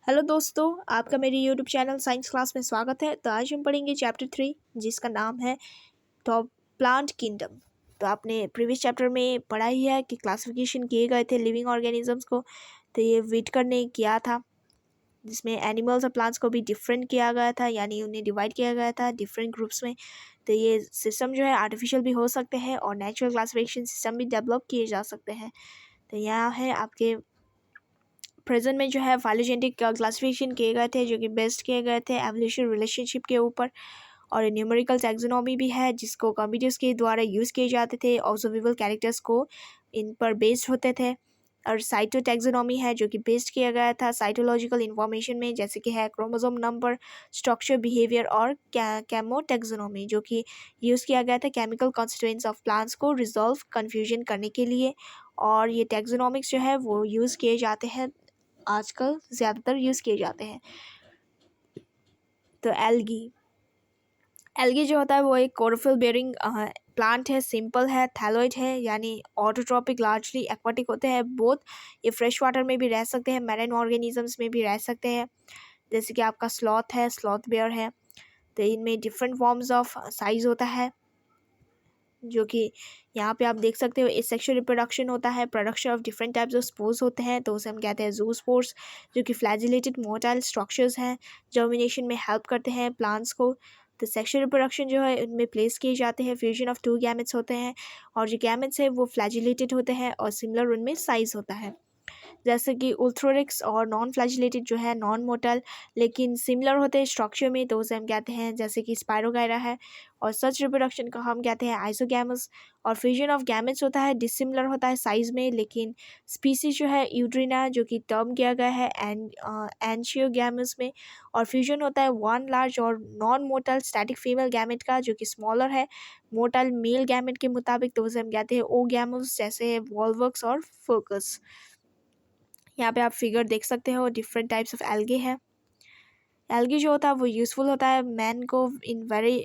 Hello दोस्तों, आपका मेरे यूट्यूब चैनल साइंस क्लास में स्वागत है। तो आज हम पढ़ेंगे चैप्टर 3 जिसका नाम है टॉप प्लांट किंगडम। तो आपने प्रीवियस चैप्टर में पढ़ा ही है कि क्लासिफिकेशन किए गए थे लिविंग ऑर्गेनिजम्स को। तो ये विटकर ने किया था, जिसमें एनिमल्स और प्लांट्स को भी डिफरेंट किया गया था, यानी उन्हें डिवाइड किया गया था डिफरेंट ग्रुप्स में। तो ये सिस्टम जो है आर्टिफिशियल भी हो सकते हैं और नेचुरल क्लासिफिकेशन सिस्टम भी डेवलप किए जा सकते हैं। तो यहाँ है आपके प्रेजेंट में जो है फाइलोजेनेटिक क्लासिफिकेशन किए गए थे, जो कि बेस्ड किए गए थे एवोल्यूशन रिलेशनशिप के ऊपर। और न्यूमेरिकल टैक्सोनॉमी भी है, जिसको कंप्यूटर्स के द्वारा यूज़ किए जाते थे। ऑब्जर्वेबल कैरेक्टर्स को इन पर बेस्ड होते थे। और साइटो टैक्सोनॉमी है, जो कि बेस्ड किया गया था साइटोलॉजिकल इन्फॉर्मेशन में, जैसे कि है क्रोमोसोम नंबर, स्ट्रक्चर, बिहेवियर। और कैमो टैक्सोनॉमी, जो कि यूज़ किया गया था केमिकल कॉन्स्टिट्यूएंट्स ऑफ प्लांट्स को रिजॉल्व कन्फ्यूजन करने के लिए। और ये टैक्सोनॉमिक्स जो है वो यूज़ किए जाते हैं, आजकल ज़्यादातर यूज़ किए जाते हैं। तो एल्गी जो होता है वो एक क्लोरोफिल बेयरिंग प्लांट है, सिंपल है, थैलोइड है, यानी ऑटोट्रॉपिक, लार्जली एक्वाटिक होते हैं। बोथ ये फ्रेश वाटर में भी रह सकते हैं, मैरीन ऑर्गेनिजम्स में भी रह सकते हैं, जैसे कि आपका स्लॉथ है, स्लॉथ बेयर है। तो इनमें डिफरेंट फॉर्म्स ऑफ साइज होता है, जो कि यहाँ पे आप देख सकते हो। एसेक्सुअल रिप्रोडक्शन होता है, production of different types of spores होते हैं, तो उसे हम कहते हैं जू स्पोर्स, जो कि फ्लैजिलेटेड मोटाइल स्ट्रक्चर्स हैं, जर्मिनेशन में हेल्प करते हैं प्लांट्स को। तो सेक्सुअल रिप्रोडक्शन जो है उनमें प्लेस किए जाते हैं, फ्यूजन ऑफ 2 गैमेट्स होते हैं, और जो गैमेट्स है वो फ्लैजिलेटेड होते हैं और सिमिलर उनमें साइज होता है, जैसे कि उल्थ्रोरिक्स। और नॉन फ्लैजिलेटेड जो है नॉन मोटल, लेकिन सिमिलर होते हैं स्ट्रक्चर में, तो उसे हम कहते हैं जैसे कि स्पायरोगायरा है। और सच रिप्रोडक्शन को हम कहते हैं आइसोगैमस। और फ्यूजन ऑफ गैमेट्स होता है, डिसिमिलर होता है साइज में, लेकिन स्पीसीज जो है यूड्रिना, जो कि टर्म किया गया है एंशियोगैमस में। और फ्यूजन होता है वन लार्ज और non motile static female gamete का, जो कि स्मॉलर है मोटल मेल गैमेट के मुताबिक, तो उसे हम कहते हैं ओगैमस, जैसे वॉल्वक्स और फोकस। यहाँ पे आप फिगर देख सकते हो, डिफरेंट टाइप्स ऑफ एल्गे है। एल्गी जो होता है वो यूज़फुल होता है मैन को इन वेरी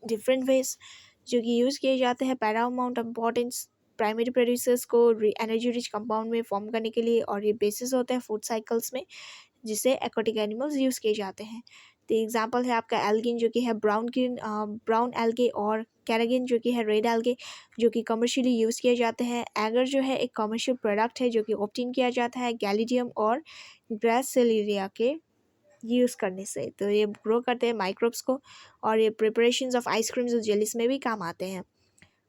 डिफरेंट वेज, जो कि यूज़ किए जाते हैं पैरामाउंट इम्पॉर्टेंस प्राइमरी प्रोड्यूसर्स को एनर्जी रिच कंपाउंड में फॉर्म करने के लिए। और ये बेसिस होते हैं फूड साइकिल्स में, जिसे एक्वाटिक एनिमल्स यूज़ किए जाते हैं। तो एग्जांपल है आपका एल्गिन, जो कि है ब्राउन एल्गे, और कैरागिन, जो कि है रेड एल्गे, जो कि कमर्शियली यूज़ किए जाते हैं। एगर जो है एक कमर्शियल प्रोडक्ट है, जो कि ऑब्टेन किया जाता है गैलिडियम और ग्रासिलेरिया के यूज़ करने से। तो ये ग्रो करते हैं माइक्रोब्स को, और ये प्रिपरेशंस ऑफ आइसक्रीम्स और जेलीस में भी काम आते हैं।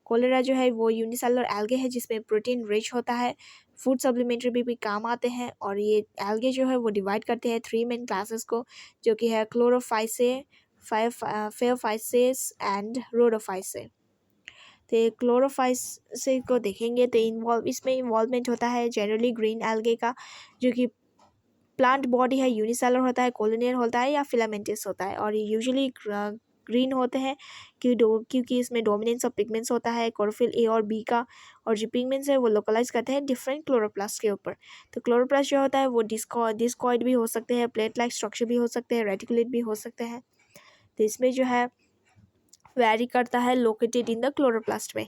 कोलेरा जो है वो यूनिसेलुलर एल्गे है, जिसमें प्रोटीन रिच होता है, फूड सप्लीमेंट्री भी काम आते हैं। और ये एल्गे जो है वो डिवाइड करते हैं 3 मेन क्लासेस को, जो कि है क्लोरोफाइसे, फेयोफाइसेस एंड रोडोफाइसे। तो ये क्लोरोफाइसे को देखेंगे तो इसमें इन्वॉल्वमेंट होता है जनरली ग्रीन एल्गे का, जो कि प्लांट बॉडी है, यूनिसेलर होता है, कोलोनियल होता है या फिलामेंटस होता है। और ये यूजुअली ग्रीन होते हैं क्योंकि इसमें डोमिनेंस ऑफ पिगमेंट्स होता है क्लोरोफिल ए और बी का। और जो पिगमेंट्स है वो लोकलाइज करते हैं डिफरेंट क्लोरोप्लास्ट के ऊपर। तो क्लोरोप्लास्ट जो होता है वो डिस्कॉइड भी हो सकते हैं, प्लेट लाइक स्ट्रक्चर भी हो सकते हैं, रेटिकुलेट भी हो सकते हैं। तो इसमें जो है वैरी करता है लोकेटेड इन द क्लोरोप्लास्ट में।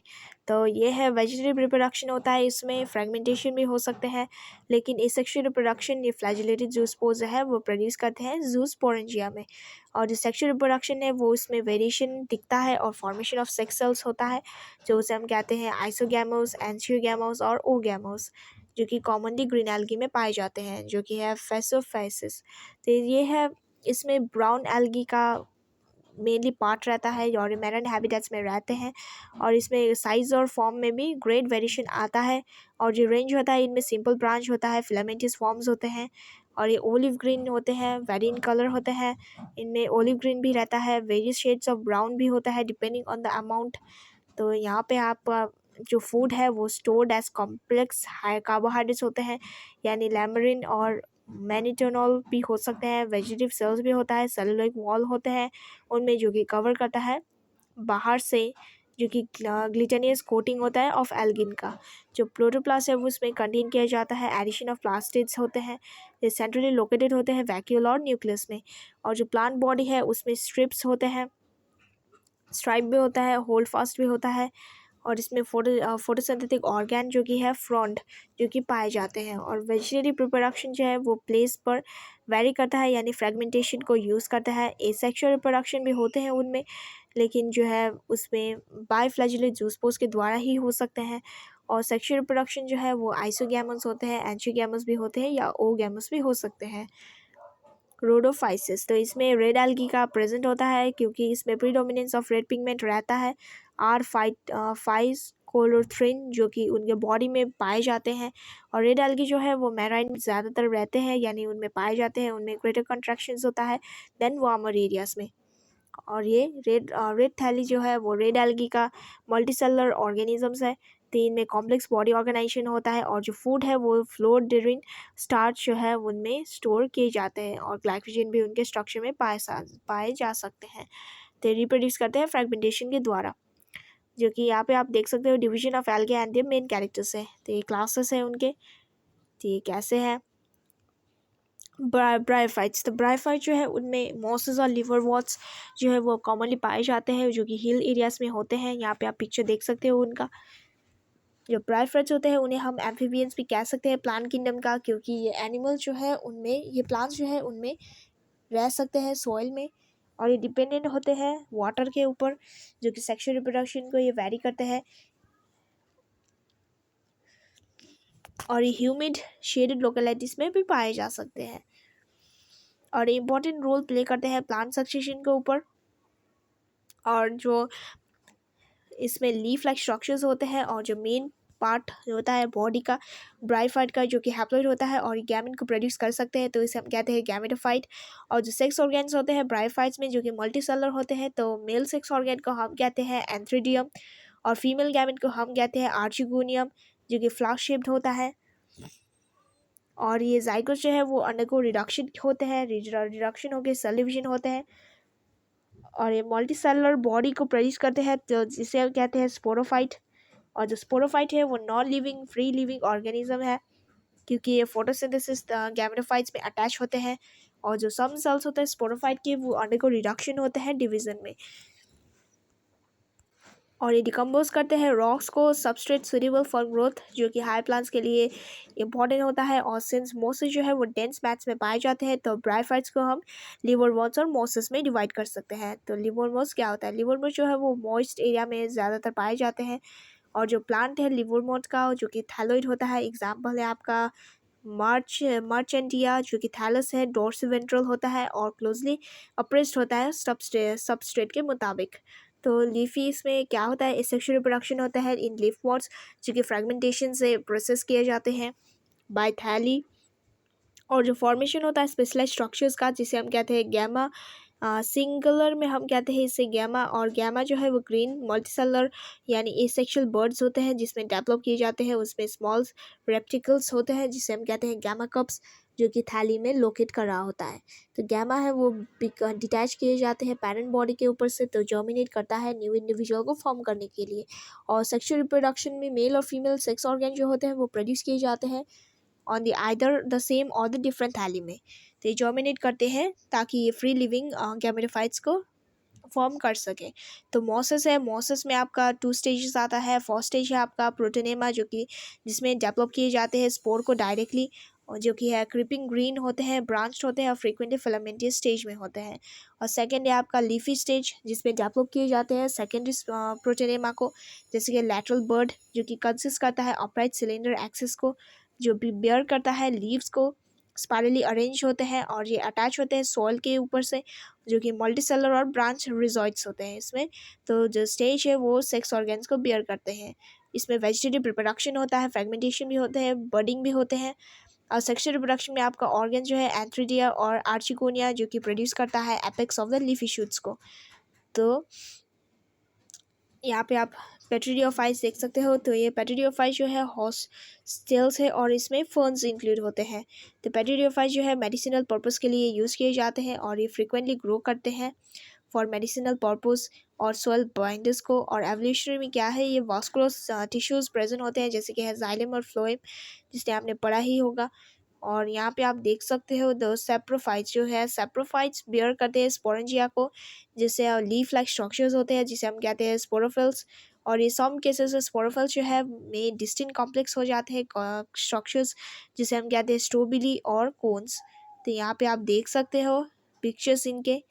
तो ये है वेजिटेटिव रिप्रोडक्शन होता है, इसमें फ्रेगमेंटेशन भी हो सकते हैं, लेकिन एसेक्सुअल रिप्रोडक्शन ये फ्लैजिलेटेड जूस्पोर्स है वो प्रोड्यूस करते हैं जूस्पोरेंजिया में। और जो सेक्सुअल रिप्रोडक्शन है वो इसमें वेरिएशन दिखता है और फॉर्मेशन ऑफ सेक्स सेल्स होता है, जो उसे हम कहते हैं आइसोगैमोस, एंशियोगैमोस और ओगैमोस, जो कि कॉमनली ग्रीन एल्गी में पाए जाते हैं, जो कि है फेसोफाइसिस। तो ये है, इसमें ब्राउन एल्गी का मेनली पार्ट रहता है और मैरन हैबिटेट्स में रहते हैं। और इसमें साइज़ और फॉर्म में भी ग्रेट वेरिएशन आता है। और जो रेंज होता है इनमें सिंपल ब्रांच होता है, फिलामेंटस फॉर्म्स होते हैं, और ये ओलिव ग्रीन होते हैं, वेरी इन कलर होते हैं। इनमें ओलिव ग्रीन भी रहता है, वेरियस शेड्स ऑफ ब्राउन भी होता है डिपेंडिंग ऑन द अमाउंट। तो यहाँ पे आप जो फूड है वो stored as complex high carbohydrates होते हैं, यानी लैमरिन और मैनिटोनॉल भी हो सकते हैं, वेजिटेटिव सेल्स भी होता है, सेलुलोइक वॉल होते हैं उनमें, जो कि कवर करता है बाहर से, जो कि ग्लिटनियस कोटिंग होता है ऑफ एल्गिन का। जो प्रोटोप्लास्ट है वो उसमें कंटेन किया जाता है, एडिशन ऑफ प्लास्टिड्स होते हैं, ये सेंट्रली लोकेटेड होते हैं वैक्यूल और न्यूक्लियस में। और जो प्लांट बॉडी है उसमें स्ट्रिप्स होते हैं, स्ट्राइप भी होता है, होल्ड फास्ट भी होता है। और इसमें फोटोसिंथेटिक ऑर्गेन, जो कि है फ्रंट, जो कि पाए जाते हैं। और वेजिटेटिव रिप्रोडक्शन जो है वो प्लेस पर वेरी करता है, यानी फ्रेगमेंटेशन को यूज़ करता है। एसेक्सुअल रिप्रोडक्शन भी होते हैं उनमें, लेकिन जो है उसमें बाइफ्लैजेलेट जूस्पोर्स के द्वारा ही हो सकते हैं। और सेक्सुअल रिप्रोडक्शन जो है वो आइसोगैमस होते हैं, एंजियोगैमस भी होते हैं या ओगैमस भी हो सकते हैं। रोडोफाइसिस, तो इसमें रेड एल्गी का प्रेजेंट होता है क्योंकि इसमें प्रीडोमिनेंस ऑफ रेड पिगमेंट रहता है। आर फाइज कोलोथ्रिन जो कि उनके बॉडी में पाए जाते हैं। और रेड एल्गी जो है वो मैराइन में ज़्यादातर रहते हैं, यानी उनमें पाए जाते हैं, उनमें ग्रेटर कंट्रैक्शंस होता है देन वार्मर एरियाज में। और ये रेड थैली जो है वो रेड एल्गी का मल्टीसेलुलर ऑर्गेनिजम्स है। तो इनमें कॉम्प्लेक्स बॉडी ऑर्गेनाइजेशन होता है और जो फूड है वो फ्लोर ड्यूरिंग स्टार्च जो है उनमें स्टोर किए जाते हैं और ग्लाइकोजन भी उनके स्ट्रक्चर में पाए जा सकते हैं। तो रिप्रोड्यूस करते हैं फ्रेगमेंटेशन के द्वारा, जो कि यहाँ पे आप देख सकते हो division of algae and their main characters है। तो ये क्लासेस हैं उनके। तो ये कैसे हैं ब्रायोफाइट्स, तो ब्रायोफाइट जो है उनमें मॉसेस और लिवरवॉर्ट्स जो है वो कॉमनली पाए जाते हैं, जो कि हिल एरियाज में होते हैं। यहाँ पे आप पिक्चर देख सकते हो उनका। जो ब्रायोफाइट्स होते हैं उन्हें हम एम्फीबियंस भी कह सकते हैं प्लांट किंगडम का, क्योंकि ये एनिमल जो है उनमें, ये प्लांट्स जो है उनमें रह सकते हैं सॉइल में, और ये डिपेंडेंट होते हैं वाटर के ऊपर, जो कि सेक्सुअल रिप्रोडक्शन को ये वैरी करते हैं। और ये ह्यूमिड शेडेड लोकेलिटीज़ में भी पाए जा सकते हैं और इम्पोर्टेंट रोल प्ले करते हैं प्लांट सक्सेशन के ऊपर। और जो इसमें लीफ लाइक स्ट्रक्चर्स होते हैं और जो मेन पार्ट होता है बॉडी का ब्रायोफाइट का, जो कि हैप्लॉइड होता है और गैमेट को प्रोड्यूस कर सकते हैं, तो इसे हम कहते हैं गैमेटोफाइट। और जो सेक्स ऑर्गेन्स होते हैं ब्रायोफाइट्स में, जो कि मल्टीसेलुलर होते हैं, तो मेल सेक्स ऑर्गेन को हम कहते हैं एंथ्रीडियम और फीमेल गैमेट को हम कहते हैं आर्चिगोनियम, जो कि फ्लावर शेप्ड होता है। और ये जाइगोट जो है वो अंडरगो रिडक्शन होते हैं, रिडक्शन होकर सेल डिवीजन होते हैं और ये मल्टीसेलुलर बॉडी को प्रोड्यूस करते हैं, तो जिसे हम कहते हैं स्पोरोफाइट। और जो स्पोरोफाइट है वो non living free living organism है, क्योंकि ये फोटोसिंथेसिस गैमेटोफाइट्स में अटैच होते हैं। और जो सम सेल्स होते हैं स्पोरोफाइट के, वो अंडरगो रिडक्शन होते हैं डिवीजन में, और ये डिकम्पोज करते हैं रॉक्स को सबस्ट्रेट सुटेबल फॉर ग्रोथ, जो कि हाई प्लांट्स के लिए इंपॉर्टेंट होता है। और सिंस मोसेस जो है वो डेंस मैट्स में पाए जाते हैं, तो ब्रायोफाइट्स को हम लिवरवॉर्ट्स और मोसेस में डिवाइड कर सकते हैं। तो लिवरवॉर्ट्स क्या होता है, लिवरवॉर्ट्स जो है वो मॉइस्ट एरिया में ज़्यादातर पाए जाते हैं। और जो प्लांट है लिवरवॉर्ट्स का, जो कि थैलोइड होता है, एग्जाम्पल है आपका मर्चेंटिया, जो कि थैलस है, डोर्सिवेंट्रल होता है और क्लोजली अप्रेस्ड होता है सबस्ट्रेट के मुताबिक। तो लीफी इसमें क्या होता है, सेक्सुअल रिप्रोडक्शन होता है इन लीफ वॉर्ड्स, जो कि फ्रेगमेंटेशन से प्रोसेस किए जाते हैं बाय थैली। और जो फॉर्मेशन होता है स्पेशलाइज स्ट्रक्चर्स का, जिसे हम कहते हैं गैमा, सिंगुलर में हम कहते हैं इसे गैमा। और गैमा जो है वो ग्रीन मल्टीसेलुलर यानी एसेक्सुअल बर्ड्स होते हैं जिसमें डेवलप किए जाते हैं, उसमें स्मॉल रेप्टिकल्स होते हैं जिसे हम कहते हैं गैमा कप्स, जो कि थैली में लोकेट कर रहा होता है। तो गैमा है वो डिटैच किए जाते हैं पैरेंट बॉडी के ऊपर से, तो जर्मिनेट करता है न्यू इंडिविजुअल को फॉर्म करने के लिए। और सेक्सुअल रिप्रोडक्शन में मेल और फीमेल सेक्स ऑर्गन जो होते हैं वो प्रोड्यूस किए जाते हैं on the either the same और द डिफरेंट थैली में। तो ये जर्मिनेट करते हैं ताकि ये फ्री लिविंग गैमेटोफाइट्स को फॉर्म कर सके। तो मॉसेस है, मॉसेस में आपका 2 स्टेजेस आता है। फर्स्ट स्टेज है आपका प्रोटोनेमा, जो कि जिसमें डेवलप किए जाते हैं स्पोर को डायरेक्टली, और जो कि है क्रीपिंग ग्रीन होते हैं, ब्रांच्ड होते हैं और फ्रीक्वेंटली फिलामेंटियस स्टेज में होते हैं। और सेकंड है आपका लीफी स्टेज, जिसमें डेवलप किए जाते हैं सेकेंडरी प्रोटोनेमा को, जैसे कि लैटरल बर्ड, जो कि कंसिस्ट करता है अपराइट सिलेंडर एक्सिस को, जो भी बेयर करता है लीव्स को, स्पाइरली अरेंज होते हैं और ये अटैच होते हैं सॉइल के ऊपर से, जो कि मल्टीसेलर और ब्रांच रिजॉइड्स होते हैं इसमें। तो जो स्टेज है वो सेक्स ऑर्गन्स को बियर करते हैं। इसमें वेजिटेटिव रिप्रोडक्शन होता है, फ्रेगमेंटेशन भी होते हैं, बर्डिंग भी होते हैं। और सेक्सुअल रिप्रोडक्शन में आपका ऑर्गन जो है एंथ्रीडिया और आर्चिकोनिया, जो कि प्रोड्यूस करता है apex of the leafy shoots को। तो यहाँ पे आप पेट्रिडियोफाइट्स देख सकते हो। तो ये पेट्रिडियोफाइट्स जो है हॉस्टेल्स है और इसमें फर्न्स इंक्लूड होते हैं। तो पेट्रिडियोफाइट्स जो है मेडिसिनल पर्पस के लिए यूज़ किए जाते हैं और ये फ्रिक्वेंटली ग्रो करते हैं फॉर मेडिसिनल पर्पस और सॉइल बाइंडर्स को। और एवोल्यूशनरी में क्या है, ये वास्कुलस टिश्यूज़ प्रेजेंट होते हैं, जैसे कि है जाइलम और फ्लोएम, जिसने आपने पढ़ा ही होगा। और यहाँ पे आप देख सकते हो द सेप्रोफाइट्स जो है, सेप्रोफाइट्स बियर करते हैं स्पोरेंजिया को, जिससे लीफ लाइक स्ट्रक्चर्स होते हैं जिसे हम कहते हैं स्पोरोफिल्स। और ये सम केसेस में स्पोरोफिल्स जो है में डिस्टिंक्ट कॉम्प्लेक्स हो जाते हैं स्ट्रक्चर्स, जिसे हम कहते हैं स्ट्रोबिली और कोन्स। तो यहाँ पे आप देख सकते हो पिक्चर्स इनके,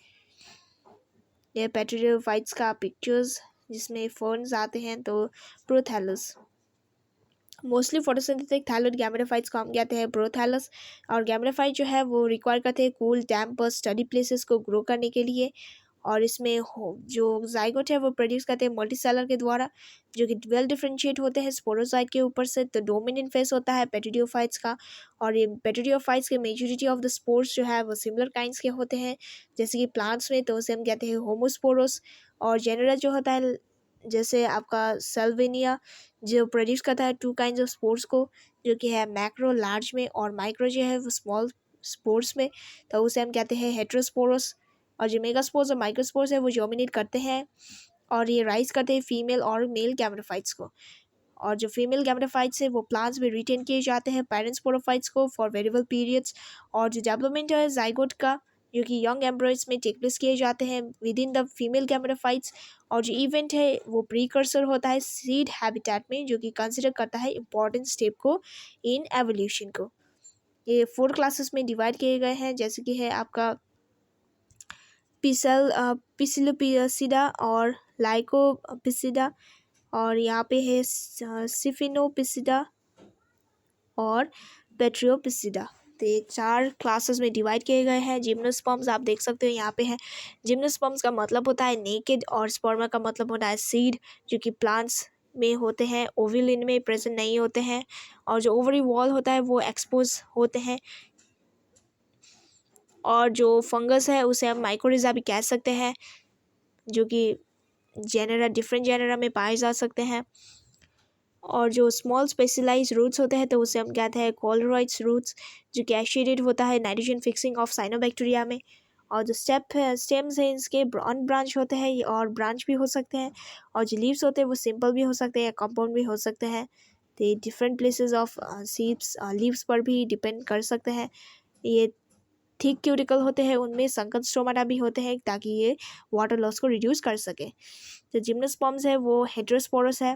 ये पेट्रियोफाइट्स का पिक्चर्स जिसमें फर्न्स आते हैं। तो prothallus, mostly photosynthetic thalloid gametophytes को हम कहते हैं प्रोथैलस। और गैमेटोफाइट जो है वो रिक्वायर करते हैं कूल डैम्प और स्टडी प्लेसेस को ग्रो करने के लिए। और इसमें जो जाइगोट है वो प्रोड्यूस करते हैं मल्टीसेलर के द्वारा, जो कि वेल डिफरेंशिएट होते हैं स्पोरोसाइट के ऊपर से। तो डोमिनेंट फेस होता है पेट्रियोफाइट्स का, और ये पेट्रियोफाइट्स के मेजोरिटी ऑफ द स्पोर्स जो है वो सिमिलर काइंड्स के होते हैं, जैसे कि प्लांट्स में तो उसे हम कहते हैं होमोस्पोरोस। और जेनरा जो होता है जैसे आपका सेल्वेनिया, जो प्रोड्यूस करता है 2 काइंड्स ऑफ स्पोर्स को, जो कि है मैक्रो लार्ज में, और माइक्रो जो है वो स्मॉल स्पोर्स में, तो उसे हम कहते हैं हेट्रोस्पोरस। और जो मेगास्पोर्स और माइक्रोस्पोर्स है वो डोमिनेट करते हैं, और ये राइज करते हैं फीमेल और मेल गैमेटोफाइट्स को। और जो फीमेल गैमेटोफाइट्स है वो प्लांट्स में रिटेन किए जाते हैं पेरेंट स्पोरोफाइट्स को फॉर वेरिएबल पीरियड्स। और जो डेवलपमेंट है जाइगोट का, जो कि यंग एम्ब्रॉयड्स में टेक प्लेस किए जाते हैं with in the female gametophytes. और जो इवेंट है वो प्रीकर्सर होता है सीड हैबिटेट में, जो कि कंसिडर करता है इंपॉर्टेंट स्टेप को इन एवोल्यूशन को। ये 4 क्लासेस में डिवाइड किए गए हैं, जैसे कि है आपका पिसिलोपिसिडा और लाइकोपिसिडा, और यहाँ पे है सिफिनोपिसिडा और पेट्रियोपिसिडा। तो ये 4 क्लासेस में डिवाइड किए गए हैं। जिम्नोस्पर्म्स आप देख सकते हो यहाँ पे है। जिम्नोस्पर्म्स का मतलब होता है नेकेड, और स्पर्मा का मतलब होता है सीड, जो कि प्लांट्स में होते हैं, ओविल इनमें प्रेजेंट नहीं होते हैं। और जो ओवरी वॉल होता है वो एक्सपोज होते हैं। और जो फंगस है उसे हम माइकोरिज़ा भी कह सकते हैं, जो कि डिफरेंट जेनरा में पाए जा सकते हैं। और जो स्मॉल स्पेशलाइज रूट्स होते हैं तो उसे हम कहते हैं कोलरॉइड्स रूट्स, जो कि एशिडेट होता है नाइट्रोजन फिक्सिंग ऑफ साइनोबैक्टीरिया में। और जो स्टेम्स हैं इसके अनब्रांच होते हैं और ब्रांच भी हो सकते हैं। और जो लीव्स होते हैं वो सिंपल भी हो सकते हैं, कंपाउंड भी हो सकते हैं। तो different places of seeds leaves पर भी डिपेंड कर सकते हैं। ये थिक क्यूटिकल होते हैं, उनमें संकट स्टोमाटा भी होते हैं ताकि ये वाटर लॉस को रिड्यूस कर सके। जो जिम्नोस्पर्म्स है वो हेटेरोस्पोरस है,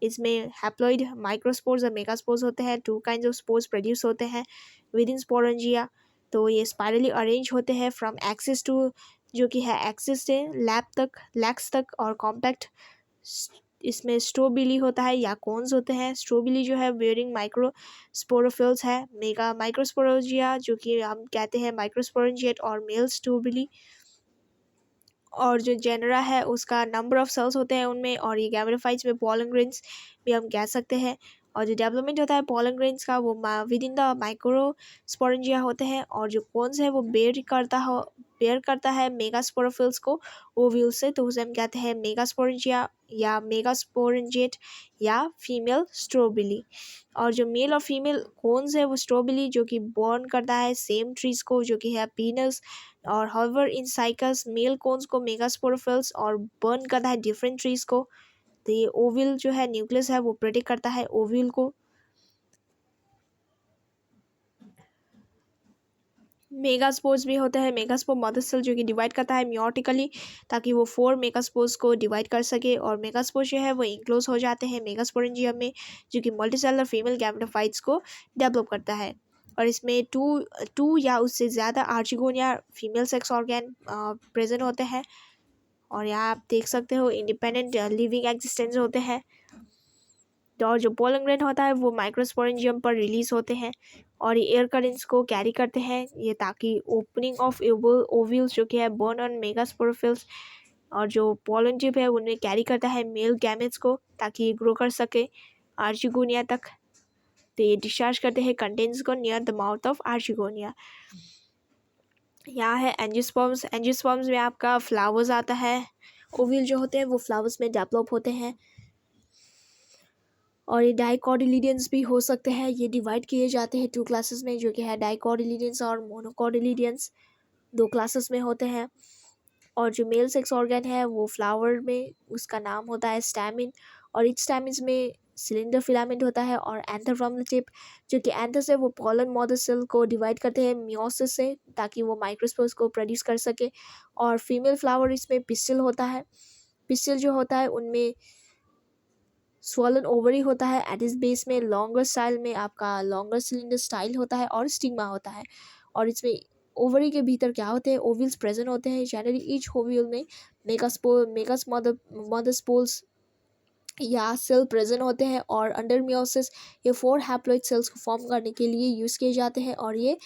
इसमें हैप्लॉइड माइक्रोस्पोर्स और मेगास्पोर्स होते हैं। 2 काइंड्स ऑफ स्पोर्स प्रोड्यूस होते हैं विद इन स्पोरेंजिया। तो ये स्पाइरली अरेंज होते हैं फ्रॉम एक्सिस टू, जो कि है एक्सिस से लैक्स तक और कॉम्पैक्ट। इसमें स्ट्रोबिली होता है या कोन्स होते हैं। स्ट्रोबिली जो है बेयरिंग माइक्रोस्पोरोफिल्स है। मेगा माइक्रोस्पोरोजिया, जो कि हम कहते हैं माइक्रोस्पोरेंजिएट और मेल स्ट्रोबिली। और जो जेनरा है उसका नंबर ऑफ सेल्स होते हैं उनमें, और ये गैमेटोफाइट्स में पोलन ग्रेन्स भी हम कह सकते हैं। और जो डेवलपमेंट होता है पोलन ग्रेन्स का वो विद इन द माइक्रोस्पोरेंजिया होते हैं। और जो कोन्स है वो बेयर करता है मेगास्पोरोफिल्स को ओव्यूल से, तो उसे हम कहते हैं मेगास्पोरेंजिया या मेगास्पोरेंजिएट या फीमेल स्ट्रोबिली। और जो मेल और फीमेल कोन्स है वो स्ट्रोबिली, जो कि बॉर्न करता है सेम ट्रीज को, जो कि है पीनस। और however in cycas male cones को मेगास्पोरोफिल्स और बर्न करता है डिफरेंट ट्रीज को। तो ये ओविल जो है न्यूक्लियस है वो प्रोटेक्ट करता है ओविल को। मेगास्पोर्स भी होता है, मेगास्पोर मदर सेल जो कि डिवाइड करता है मियोटिकली, ताकि वो 4 मेगास्पोर्स को डिवाइड कर सके। और मेगास्पोर जो है वो इंक्लोज हो जाते हैं मेगास्पोरेंजियम में, जो कि मल्टीसेलर फीमेल गैमेटोफाइट्स को डेवलप करता है। और इसमें टू या उससे ज़्यादा archegonia female sex organ present होते हैं। और यहाँ आप देख सकते हो इंडिपेंडेंट लिविंग एग्जिस्टेंस होते हैं। और जो पोलन ग्रेन होता है वो माइक्रोस्पोरेंजियम पर रिलीज होते हैं, और ये एयर करेंट्स को कैरी करते हैं ये, ताकि ओपनिंग ऑफ ओव्यूल्स जो कि है बर्न ऑन मेगास्पोरोफिल्स। और जो पोलन टिप है उन्हें कैरी करता है मेल गैमेट्स को, ताकि ये ग्रो कर सके आर्चिगोनिया तक। तो ये डिस्चार्ज करते हैं कंटेंट्स को near the mouth of archegonia. यहाँ है एंजियोस्पर्म्स। एंजियोस्पर्म्स में आपका फ्लावर्स आता है। ओव्यूल जो होते हैं वो फ्लावर्स में डेवलप होते हैं। और ये डाइकोटिलिडियंस भी हो सकते हैं। ये डिवाइड किए जाते हैं 2 क्लासेस में, जो कि है डाइकोटिलिडियंस और मोनोकोटिलिडियंस, 2 क्लासेस में होते हैं। और जो मेल सेक्स ऑर्गन है वो फ्लावर में, उसका नाम होता है स्टैमिन। और इच स्टैमिन्स में सिलेंडर फिलामेंट होता है। और एंथर फ्रॉम द टिप, जो कि एंथर से वो पोलन मदर सेल को डिवाइड करते हैं मियोसिस से, ताकि वो माइक्रोस्पोर्स को प्रोड्यूस कर सके। और फीमेल फ्लावर इसमें पिस्टिल होता है। पिस्टिल जो होता है उनमें स्वॉलन ओवरी होता है। एट इस बेस में लॉन्गर स्टाइल में आपका लॉन्गर सिलेंडर स्टाइल होता है और स्टिग्मा होता है। और इसमें ओवरी के भीतर क्या होते हैं, ओव्यूल्स प्रेजेंट होते हैं। जनरली ईच ओव्यूल में मेगास मदरस्पोल्स या सेल प्रेजेंट होते हैं और अंडर मियोसिस ये 4 हैप्लॉइड सेल्स को फॉर्म करने के लिए यूज़ किए जाते हैं और ये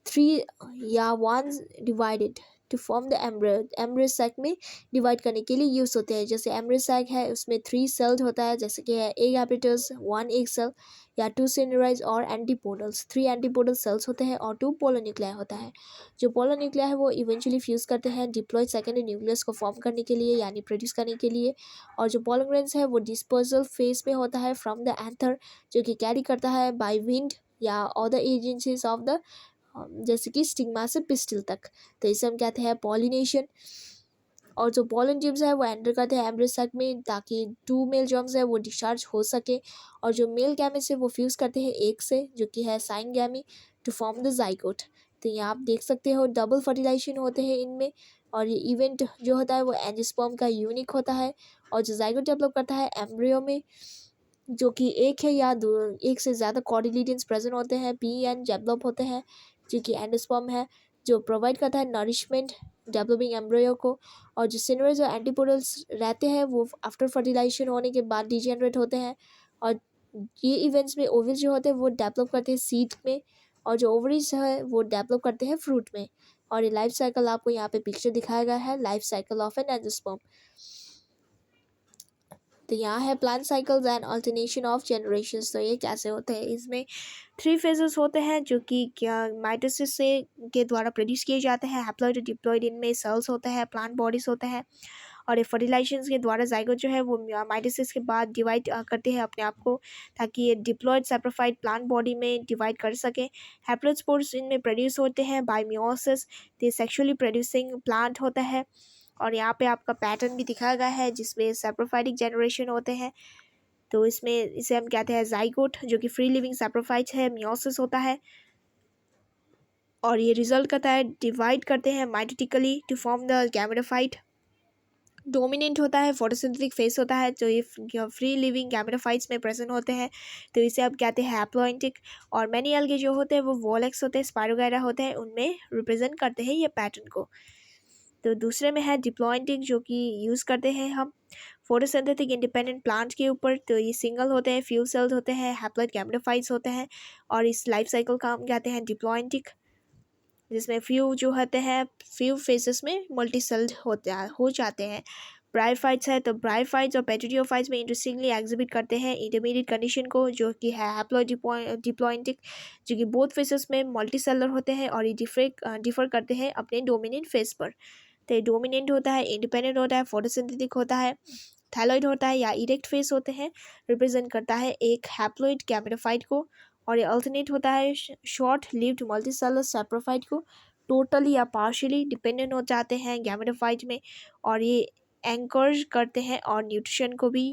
3 या 1 divided to form the embryo sac में डिवाइड करने के लिए यूज़ होते हैं। जैसे एम्ब्रियो सैक है उसमें 3 सेल्स होता है, जैसे कि है एग एपिटस, 1 एग सेल या 2 सिनेराइज और एंटीपोडल्स, 3 एंटीपोडल सेल्स होते हैं और 2 पोलर न्यूक्लियाई होता है। जो पोलर न्यूक्लियाई है वो इवेंचुअली फ्यूज़ करते हैं डिप्लॉयड सेकेंडरी न्यूक्लियस को फॉर्म करने के लिए यानी प्रोड्यूस करने के लिए। और जो पोलन ग्रेन्स है वो डिस्पर्सल फेज में होता है फ्रॉम द एंथर, जो कि कैरी करता है बाय विंड या अदर एजेंसीज ऑफ द जैसे कि स्टिग्मा से पिस्टिल तक। तो इसे हम कहते हैं पॉलिनेशन। और जो पोलन ट्यूब्स है वो एंटर करते हैं एम्ब्रियो सैक में ताकि 2 मेल जर्म्स है वो डिस्चार्ज हो सके। और जो मेल गैमेट्स है वो फ्यूज़ करते हैं एक से, जो कि है syngamy, to form the zygote. तो यहाँ आप देख सकते हो डबल फर्टिलाइजेशन होते हैं इनमें। और ये इवेंट जो होता है वो एंजियोस्पर्म का यूनिक होता है। और जो जाइगोट डेवलप करता है एम्ब्रियो में, जो कि एक है या एक से ज़्यादा कॉर्डिलेटियंस प्रेजेंट होते हैं, PN डेवलप होते हैं, जो कि एंडोस्पर्म है जो प्रोवाइड करता है नरिशमेंट डेवलपिंग एम्ब्रियो को। और जो सिनरेज और एंटीपोडल्स रहते हैं वो आफ्टर फर्टिलाइजेशन होने के बाद डिजेनरेट होते हैं। और ये इवेंट्स में ओवल्स जो होते हैं वो डेवलप करते हैं सीड में, और जो ओवरीज है वो डेवलप करते हैं फ्रूट में। और ये लाइफ साइकिल आपको यहाँ पे पिक्चर दिखाया गया है, life cycle of an angiosperm. तो यहाँ है plant cycles and alternation of generations. तो ये कैसे होते हैं, इसमें 3 फेजेस होते हैं जो कि क्या माइटोसिस से के द्वारा प्रोड्यूस किए जाते हैं। हैप्लॉइड और डिप्लॉइड इनमें सेल्स होते हैं, प्लांट बॉडीज होते हैं। और ये फर्टिलाइजेशन के द्वारा जाइगोट जो है वो माइटोसिस के बाद डिवाइड करते हैं अपने आप को, ताकि ये डिप्लॉइड सैप्रोफाइट प्लांट बॉडी में डिवाइड कर सके। हैप्लॉइड स्पोर्स इनमें प्रोड्यूस होते हैं बाय मियोसिस। ये सेक्सुअली प्रोड्यूसिंग प्लांट होता है। और यहाँ पे आपका पैटर्न भी दिखाया गया है जिसमें सैप्रोफाइटिक जनरेशन होते हैं। तो इसमें इसे हम कहते हैं जाइगोट, जो कि फ्री लिविंग सैप्रोफाइट है, मियोसिस होता है। और ये रिजल्ट करता है डिवाइड करते हैं mitotically to form the gametophyte. Dominant होता है, फोटोसिंथेटिक फेस होता है, जो ये फ्री लिविंग गैमेटोफाइट्स में प्रेजेंट होते हैं। तो इसे अब कहते हैं हैप्लॉइंटिक। और मैनी एल्गे जो होते हैं वो वोलेक्स होते हैं, स्पाइरोगैरा होते हैं, उनमें रिप्रेजेंट करते हैं ये पैटर्न को। तो दूसरे में है डिप्लॉइंटिक, जो कि यूज़ करते हैं हम फोटोसिंथेटिक इंडिपेंडेंट प्लांट के ऊपर। तो ये सिंगल होते हैं, फ्यू सेल्स होते हैं, हैप्लॉइड गैमेटोफाइट्स होते हैं। और इस लाइफ साइकिल का हम कहते हैं डिप्लॉइंटिक, जिसमें फ्यू जो होते हैं फ्यू फेसेस में मल्टी सेल्ड हो जाते हैं। ब्रायोफाइट्स है तो ब्रायोफाइट्स और पेट्रियोफाइट्स में इंटरेस्टिंगली एग्जिबिट करते हैं इंटरमीडिएट कंडीशन को, जो कि है हैप्लॉइड डिप्लॉइंटिक, जो कि बोथ फेसेस में मल्टी सेलर होते हैं और ये डिफर करते हैं अपने डोमिनेंट फेस पर। तो ये डोमिनेंट होता है, इंडिपेंडेंट होता है, फोटोसिंथेटिक होता है, थायलॉइड होता है या इरेक्ट फेस होते हैं, रिप्रेजेंट करता है एक हैप्लॉइड गैमेटोफाइट को। और ये अल्टरनेट होता है शॉर्ट लिव्ड मल्टीसेलर सैप्रोफाइट को, टोटली या पार्शियली डिपेंडेंट हो जाते हैं गैमेटोफाइट में। और ये एंकरेज करते हैं और न्यूट्रिशन को भी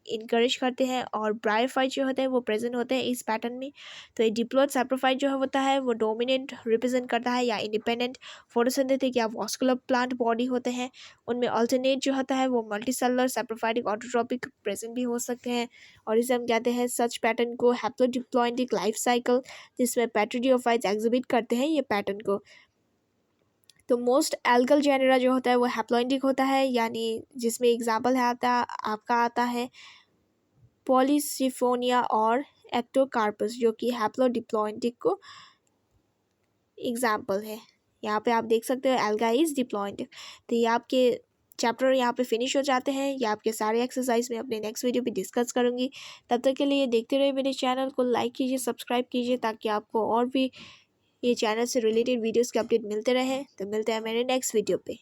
इनकरेज करते हैं। और ब्रायोफाइट जो होते हैं वो प्रेजेंट होते हैं इस पैटर्न में। तो ये डिप्लॉइड सैप्रोफाइट जो होता है वो डोमिनेंट रिप्रेजेंट करता है या इंडिपेंडेंट फोटोसिंथेटिक या वास्कुलर प्लांट बॉडी होते हैं। उनमें अल्टरनेट जो होता है वो मल्टीसेलुलर सैप्रोफाइटिक ऑटोट्रोपिक प्रेजेंट भी हो सकते हैं। और इसे हम कहते हैं सच पैटर्न को हैप्लोडिप्लॉइंटिक लाइफ साइकिल, जिसमें पैट्रिडियोफाइट्स एग्जिबिट करते हैं ये पैटर्न को। तो मोस्ट एल्गल जेनेरा जो होता है वो हैप्लॉइंटिक होता है, यानी जिसमें एग्जाम्पल है आपका आता है पॉलीसिफोनिया और एक्टोकार्पस, जो कि हैप्लोडिप्लॉइंटिक को एग्जाम्पल है। यहाँ पे आप देख सकते हो एल्गा इज डिप्लॉइंटिक। तो ये आपके चैप्टर यहाँ पे फिनिश हो जाते हैं। ये आपके सारे एक्सरसाइज में अपने नेक्स्ट वीडियो पे डिस्कस करूँगी। तब तक के लिए देखते रहिए मेरे चैनल को, लाइक कीजिए, सब्सक्राइब कीजिए, ताकि आपको और भी ये चैनल से रिलेटेड वीडियोस के अपडेट मिलते रहे। तो मिलते हैं मेरे नेक्स्ट वीडियो पे।